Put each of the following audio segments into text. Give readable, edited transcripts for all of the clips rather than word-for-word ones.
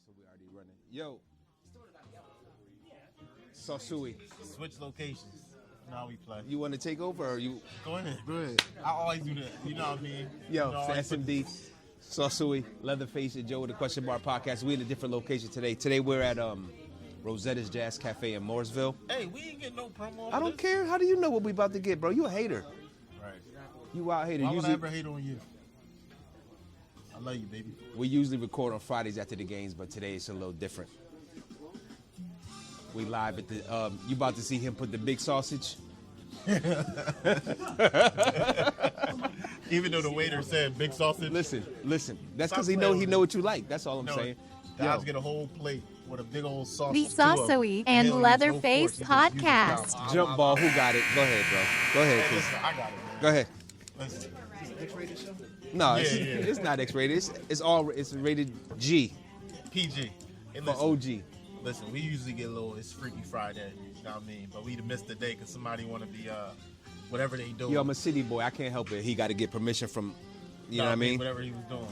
So we already running. Yo. Saucuey. Switch locations. Now we play. You want to take over or you? Go ahead. I always do that. You know what I mean? Yo, for SMD, Saucuey, Leatherface and Joe with the Question Bar Podcast. We in a different location today. Today we're at Rosetta's Jazz Cafe in Mooresville. Hey, we ain't getting no promo. I don't care. How do you know what we about to get, bro? You a hater. Right. You out hater. Why would I ever hate on you? I love you, baby. We usually record on Fridays after the games, but today it's a little different. We live at the, you about to see him put the big sausage? Even though the waiter said big sausage. Listen. That's because he know what you like. That's all I'm saying. Guys get a whole plate with a big old sausage. The Saucuey and Leatherface Podcast. Jump ball, who got it? Go ahead, bro. Go ahead, Hey, Chris. listen, I got it, man. Go ahead. Listen. Is it X-rated show? No, it's not X-rated. It's rated G. PG. And For listen, OG. Listen, we usually get a little, it's Freaky Friday, you know what I mean? But we missed the day because somebody want to be, whatever they do. Yo, I'm a city boy. I can't help it. He got to get permission from, you know what I mean? Whatever he was doing.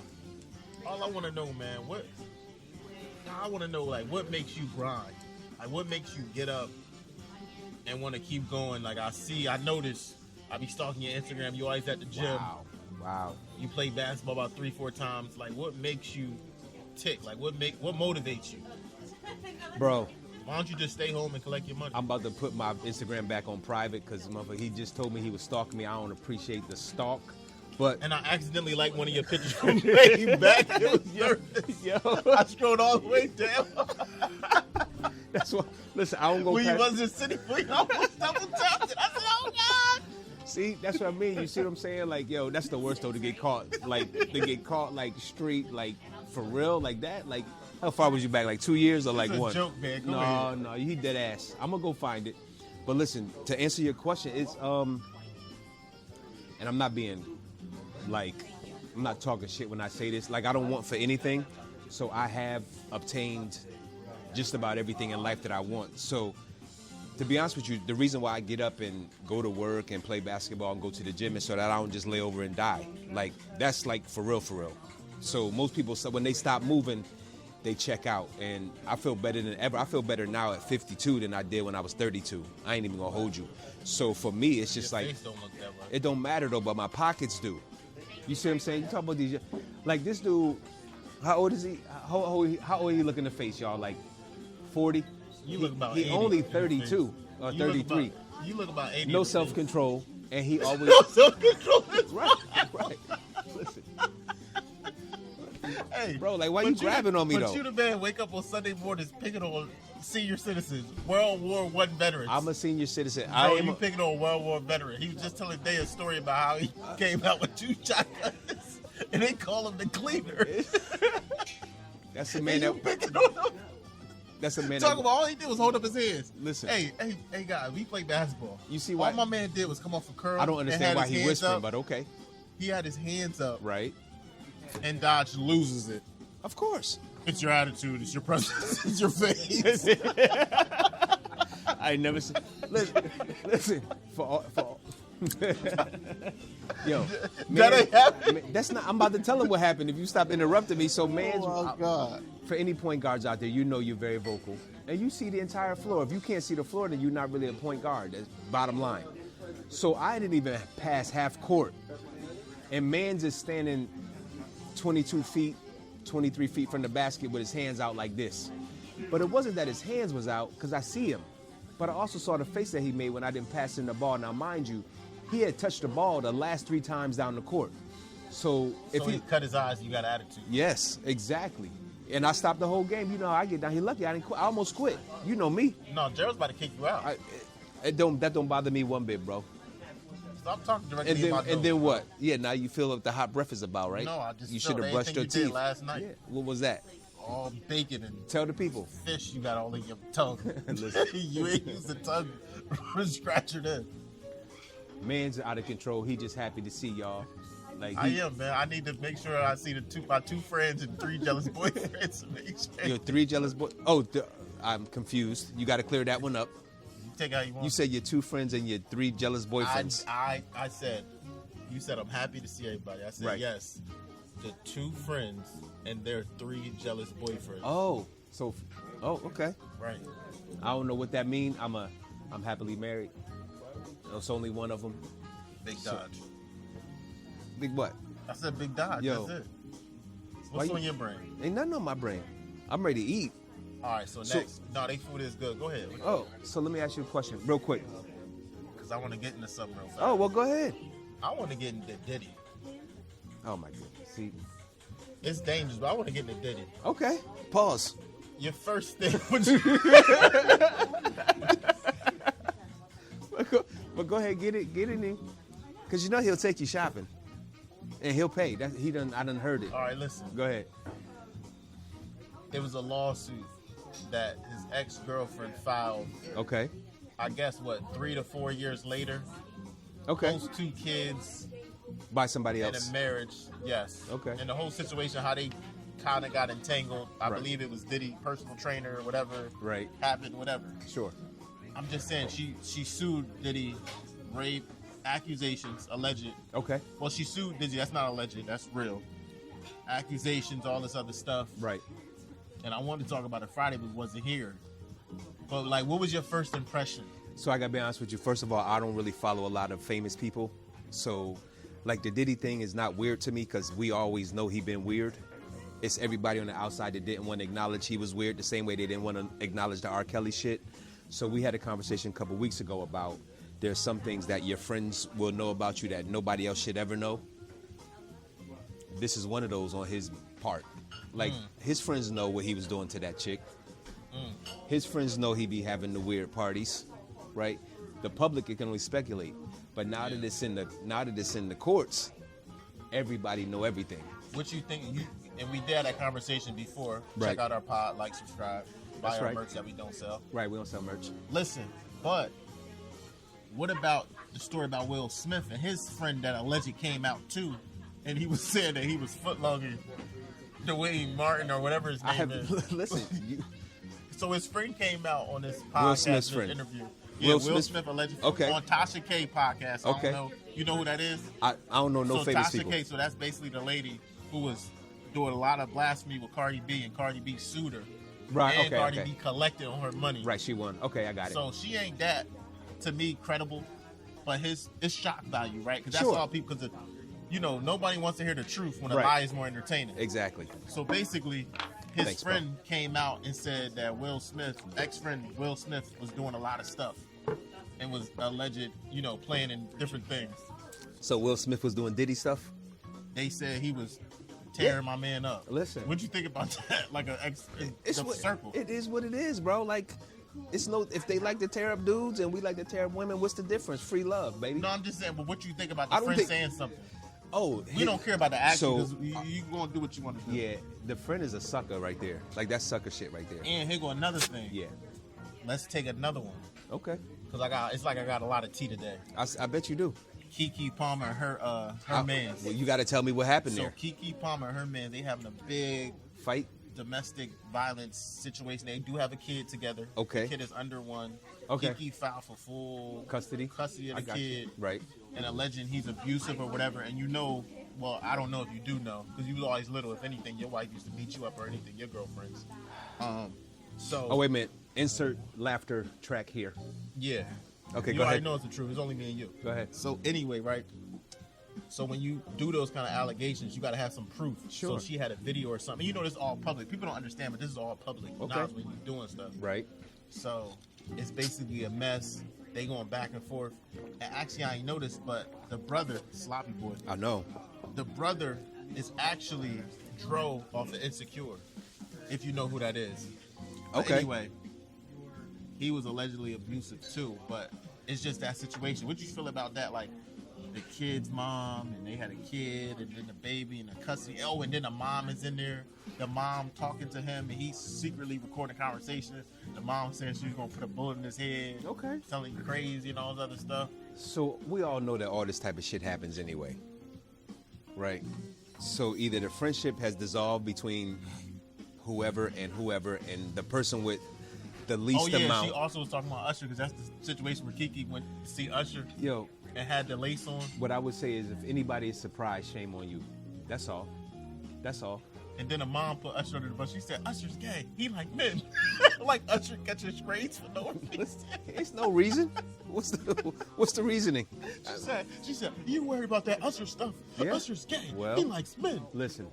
All I want to know, man, I want to know, like, what makes you grind? Like, what makes you get up and want to keep going? Like, I notice, I be stalking your Instagram. You always at the gym. Wow. You play basketball about 3-4 times. Like, what makes you tick? Like, what motivates you? Bro. Why don't you just stay home and collect your money? I'm about to put my Instagram back on private because he just told me he was stalking me. I don't appreciate the stalk. And I accidentally liked one of your pictures from way back. It was nervous. Yo. I scrolled all the way down. That's what. Listen, I don't go. When you wasn't sitting, we almost double tapped it. I said, "Oh God!" See, that's what I mean. You see what I'm saying? Like, yo, that's the worst though to get caught. Like, like street, like for real, like that. Like, how far was you back? Like 2 years or like It's a one? joke, man. Go ahead. No, he dead ass. I'm gonna go find it. But listen, to answer your question, it's and I'm not being like, I'm not talking shit when I say this. Like, I don't want for anything, so I have obtained just about everything in life that I want. So, to be honest with you, the reason why I get up and go to work and play basketball and go to the gym is so that I don't just lay over and die. Like, that's like for real. So most people, when they stop moving, they check out. And I feel better than ever. I feel better now at 52 than I did when I was 32. I ain't even gonna hold you. So for me, it's just Your like, face don't look that right. it don't matter though, but my pockets do. You see what I'm saying? You talk about these, like this dude, how old is he? How old he look in the face, y'all? Like 40? You look about He 80 only in the 32 face. or You 33. You look about 80. No self-control, and he always No self-control. right. Listen, Hey, bro, like why you grabbing on me though? But you the man wake up on Sunday mornings picking on senior citizens, World War I veterans. I'm a senior citizen. Bro, you picking on a World War veteran. He was just telling Day a story about how he came out with 2 shotguns, and they call him the cleaner. That's a man that. Picking on him. That's a man. Talk about all he did was hold up his hands. Listen. Hey, guys, we play basketball. You see why? All my man did was come off a curl. I don't understand why he whispering, but okay. He had his hands up, Right. and Dodge loses it. Of course. It's your attitude. It's your presence. It's your face. I never seen. Listen. For yo, That ain't happening. that's not. I'm about to tell him what happened if you stop interrupting me. So, man, Oh my God. for any point guards out there, you know you're very vocal, and you see the entire floor. If you can't see the floor, then you're not really a point guard. That's bottom line. So I didn't even pass half court, and Mans is standing 22 feet, 23 feet from the basket with his hands out like this. But it wasn't that his hands was out, because I see him. But I also saw the face that he made when I didn't pass him the ball. Now, mind you, he had touched the ball the last 3 times down the court. So if he cut his eyes, you got attitude. Yes, exactly. And I stopped the whole game. You know, I get down. He lucky I didn't quit. I almost quit. You know me. No, Gerald's about to kick you out. That don't bother me one bit, bro. Stop talking directly about And then what? Yeah, now you feel what the hot breath is about, right? No, I just you felt should have brushed your everything you teeth did last night. Yeah. What was that? All bacon and Tell the people. fish you got all in your tongue. Listen. You ain't used the tongue scratcher then. Man's out of control. He just happy to see y'all. Like I am, man. I need to make sure I see my 2 friends and 3 jealous boyfriends. Your 3 jealous boys. Oh, I'm confused. You got to clear that one up. You take how you want. You said your 2 friends and your 3 jealous boyfriends. I said, you said I'm happy to see everybody. I said Right. yes. the 2 friends and their 3 jealous boyfriends. Oh, okay. Right. I don't know what that means. I'm happily married. It's only one of them. Big Dodge. Big what? I said Big Dodge. Yo. That's it. What's on your brain? Ain't nothing on my brain. I'm ready to eat. All right, so next. No, they food is good. Go ahead. Oh, so let me ask you a question real quick. Because I want to get into something real fast. Oh, well, go ahead. I want to get into Diddy. Oh, my goodness. See? It's dangerous, but I want to get into Diddy. Okay. Pause. Your first thing. Would you... But go ahead, get in him. Because you know he'll take you shopping. And he'll pay. I done heard it. All right, listen. Go ahead. There was a lawsuit that his ex-girlfriend filed. Okay. I guess, 3 to 4 years later? Okay. Those 2 kids. By somebody else. In a marriage, yes. Okay. And the whole situation, how they kind of got entangled. I Right. believe it was Diddy, personal trainer or whatever. Right. Happened, whatever. Sure. I'm just saying, she sued Diddy, rape, accusations, alleged. Okay. Well, she sued Diddy. That's not alleged. That's real. Accusations, all this other stuff. Right. And I wanted to talk about it Friday, but wasn't here. But, what was your first impression? So I gotta be honest with you. First of all, I don't really follow a lot of famous people. So, the Diddy thing is not weird to me because we always know he been weird. It's everybody on the outside that didn't want to acknowledge he was weird the same way they didn't want to acknowledge the R. Kelly shit. So we had a conversation a couple weeks ago about there's some things that your friends will know about you that nobody else should ever know. This is one of those on his part. His friends know what he was doing to that chick. His friends know he be having the weird parties, right? The public can only speculate. But now that it's in the courts, everybody know everything. What you think? And we did that conversation before. Right. Check out our pod, subscribe, buy That's our right. merch that we don't sell. Right, we don't sell merch. Listen, but what about the story about Will Smith and his friend that allegedly came out too, and he was saying that he was footlonging Dwayne Martin or whatever his name is. Listen, So his friend came out on this Will podcast, Smith's this friend. interview. Will Will Smith- Smith allegedly Okay. on Tasha K podcast. I Okay. don't know. You know who that is? I don't know no So famous Tasha people. K, so that's basically the lady who was doing a lot of blasphemy with Cardi B, and Cardi B sued her. Right, And okay, Cardi okay. B collected on her money. Right, she won. Okay, I got it. So she ain't that, to me, credible. But it's shock value, right? Because that's Sure. all people. Because nobody wants to hear the truth when a Right. lie is more entertaining. Exactly. So basically, his Thanks, bro. friend came out and said that ex-friend Will Smith, was doing a lot of stuff and was alleged, playing in different things. So Will Smith was doing Diddy stuff? They said he was tearing my man up. Listen. What'd you think about that? Circle. It is what it is, bro. If they like to tear up dudes and we like to tear up women, what's the difference? Free love, baby. No, I'm just saying, but what you think about I the don't friend think- saying something? Oh, We don't care about the action So- because you going to do what you want to do. Yeah, the friend is a sucker right there. That's sucker shit right there. And here go another thing. Yeah. Let's take another one. Okay. Because I got a lot of tea today. I bet you do. Keke Palmer and her man. Well, you got to tell me what happened So there. Keke Palmer and her man, they having a big Fight? domestic violence situation. They do have a kid together. Okay. The kid is under 1. Okay. Keke filed for full Custody? of I the got you. kid. Right. And alleging he's abusive or whatever. And well, I don't know if you do know, because you was always little. If anything, your wife used to beat you up or anything, your girlfriends. Oh, wait a minute. Insert laughter track here. Yeah. Okay, you go already ahead. know it's the truth. It's only me and you. Go ahead. So anyway, right? So when you do those kind of allegations, you got to have some proof. Sure. So she had a video or something. This is all public. People don't understand, but this is all public Okay. knowledge when you're doing stuff. Right. So it's basically a mess. They going back and forth. And actually, I ain't noticed, but the brother, Sloppy Boy, I know. the brother is actually Dro off of Insecure, if you know who that is. But Okay. Anyway, he was allegedly abusive too, but it's just that situation. What you feel about that? Like the kid's mom, and they had a kid, and then the baby, and the custody. Oh, and then the mom is in there. The mom talking to him, and he's secretly recording conversations. The mom saying she was gonna put a bullet in his head. Okay. Telling him crazy and all this other stuff. So we all know that all this type of shit happens anyway. Right? So either the friendship has dissolved between whoever, and the person with the least Oh yeah, amount. she also was talking about Usher, because that's the situation where Keke went to see Usher Yo, and had the lace on. what I would say is if anybody is surprised, shame on you. That's all. That's all. And then a mom put Usher under the bus. She said, Usher's gay. He like men. Like Usher catches strays for no reason. It's no reason. What's the reasoning? She said, you worry about that Usher stuff. Yeah. Usher's gay. Well, he likes men. Listen.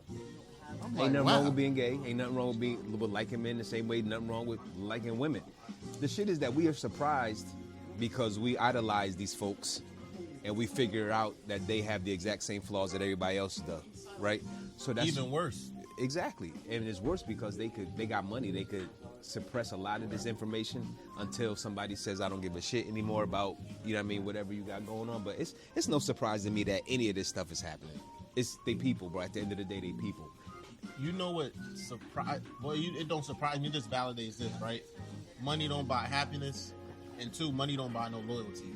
I'm Ain't nothing wrong with being gay. Ain't nothing wrong with liking men the same way. Nothing wrong with liking women. The shit is that we are surprised because we idolize these folks and we figure out that they have the exact same flaws that everybody else does, right? So that's even worse. Exactly. And it's worse because they got money. They could suppress a lot of this information until somebody says, I don't give a shit anymore about, you know what I mean, whatever you got going on. But it's no surprise to me that any of this stuff is happening. It's they people, bro. At the end of the day, they people. You know what it don't surprise me. It just validates this, right? Money don't buy happiness, and 2, money don't buy no loyalty.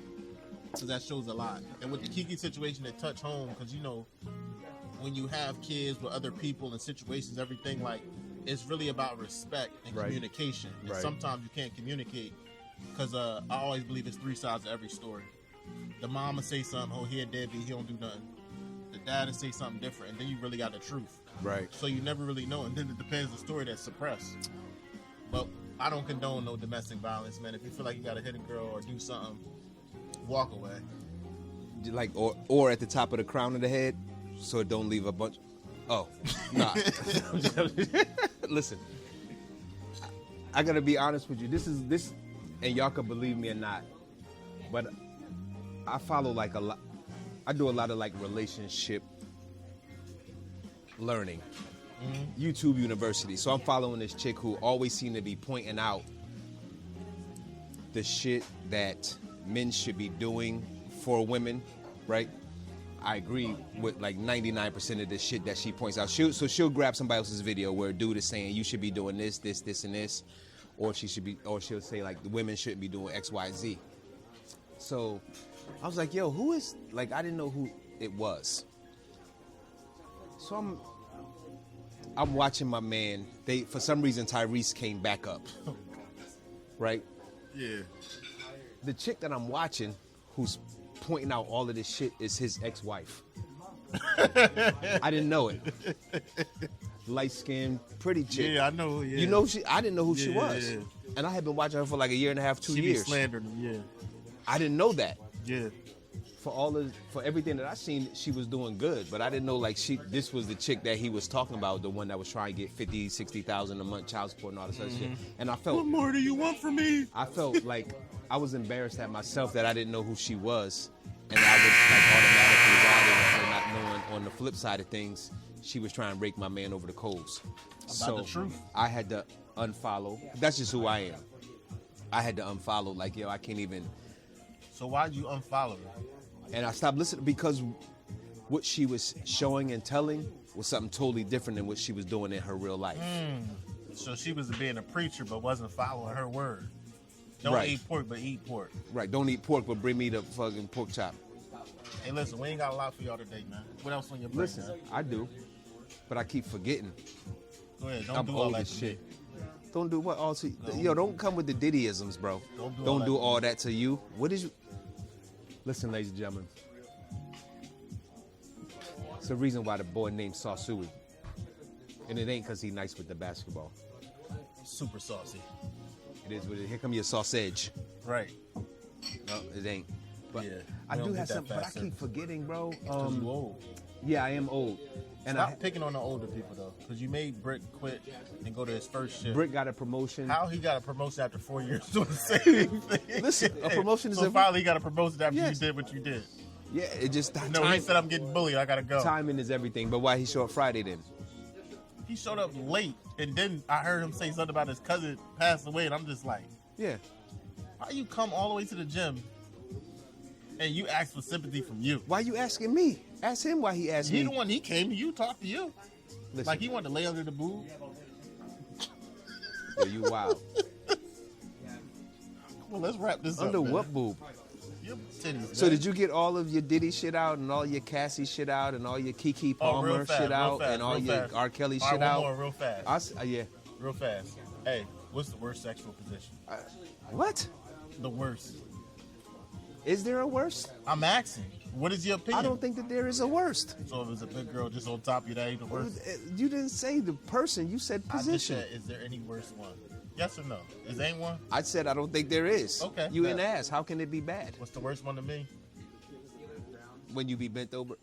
So that shows a lot. And with the Kiki situation, it touched home because, you know, when you have kids with other people and situations, everything, like, it's really about respect and communication. And sometimes you can't communicate because I always believe it's 3 sides of every story. The mama say something, oh, he a deadbeat, he don't do nothing. The dad will say something different, and then you really got the truth. Right. So you never really know, and then it depends on the story that's suppressed. But I don't condone no domestic violence, man. If you feel like you got to hit a girl or do something, walk away. Like, or at the top of the crown of the head, so it don't leave a bunch. Oh, nah. Listen, I gotta be honest with you. This, and y'all can believe me or not, but I follow like a lot. I do a lot of like relationship learning, YouTube University. So I'm following this chick who always seems to be pointing out the shit that men should be doing for women, right? I agree with like 99% of the shit that she points out. She'll grab somebody else's video where a dude is saying you should be doing this, this, this, and this, or she'll say like the women shouldn't be doing X, Y, Z. So I was like, yo, who is, like, I didn't know who it was. So I'm watching my man. For some reason, Tyrese came back up, right? Yeah. The chick that I'm watching, who's pointing out all of this shit, is his ex-wife. I didn't know it. Light-skinned, pretty chick. Yeah, I know. Yeah. You know, I didn't know who she was, and I had been watching her for like a year and a half, 2 years. She be slandering, yeah. I didn't know that. Yeah. For everything that I seen, she was doing good, but I didn't know like this was the chick that he was talking about, the one that was trying to get $50,000-$60,000 a month child support and all this other shit. And I felt, what more do you want from me? I felt like I was embarrassed at myself that I didn't know who she was, and I was like automatically riding with her, not knowing on the flip side of things, she was trying to rake my man over the coals. About the truth. I had to unfollow. That's just who I am. I had to unfollow. Like, yo, I can't even. So why'd you unfollow her? And I stopped listening because what she was showing and telling was something totally different than what she was doing in her real life. So she was being a preacher but wasn't following her word. Don't eat pork, but eat pork. Right, don't eat pork, but bring me the fucking pork chop. Hey, listen, we ain't got a lot for y'all today, man. What else on your plate? Listen, I do, but I keep forgetting. Go ahead, don't do all that shit. Don't do what? Yo, don't come with the Diddyisms, bro. Don't do all that to you. What is you? Listen, ladies and gentlemen. It's the reason why the boy named Saucuey. And it ain't because he's nice with the basketball. Super saucy. It is what it is. Here come your sausage. Right. No, it ain't. But yeah, I do have something, but I keep forgetting, bro. You old. Yeah, I am old. And Stop picking on the older people, though, because you made Brick quit and go to his first shift. Brick got a promotion. How he got a promotion after 4 years doing the same thing? Listen, a promotion is so finally he got a promotion after you did what you did. Yeah, it just... No, he said, I'm getting bullied, I gotta go. Timing is everything, but why he show up Friday then? He showed up late, and then I heard him say something about his cousin passed away, and I'm just like... Yeah. Why you come all the way to the gym and you ask for sympathy from you? Why you asking me? Ask him why he asked me. He the one, he came to you, talked to you. Listen. Like he wanted to lay under the boob. Yeah, you wild. Well, let's wrap this under up. Under what boob? Your titties. So did you get all of your Diddy shit out and all your Cassie shit out and all your Keke Palmer shit out and all your R. Kelly shit out? One more, real fast. Yeah. Real fast. Hey, what's the worst sexual position? What? The worst. Is there a worst? I'm asking. What is your opinion? I don't think that there is a worst. So if it's a big girl just on top of you, that ain't the worst? You didn't say the person. You said position. I just said, is there any worse one? Yes or no? Is there one? I said I don't think there is. Okay. You didn't ask. How can it be bad? What's the worst one to me? When you be bent over.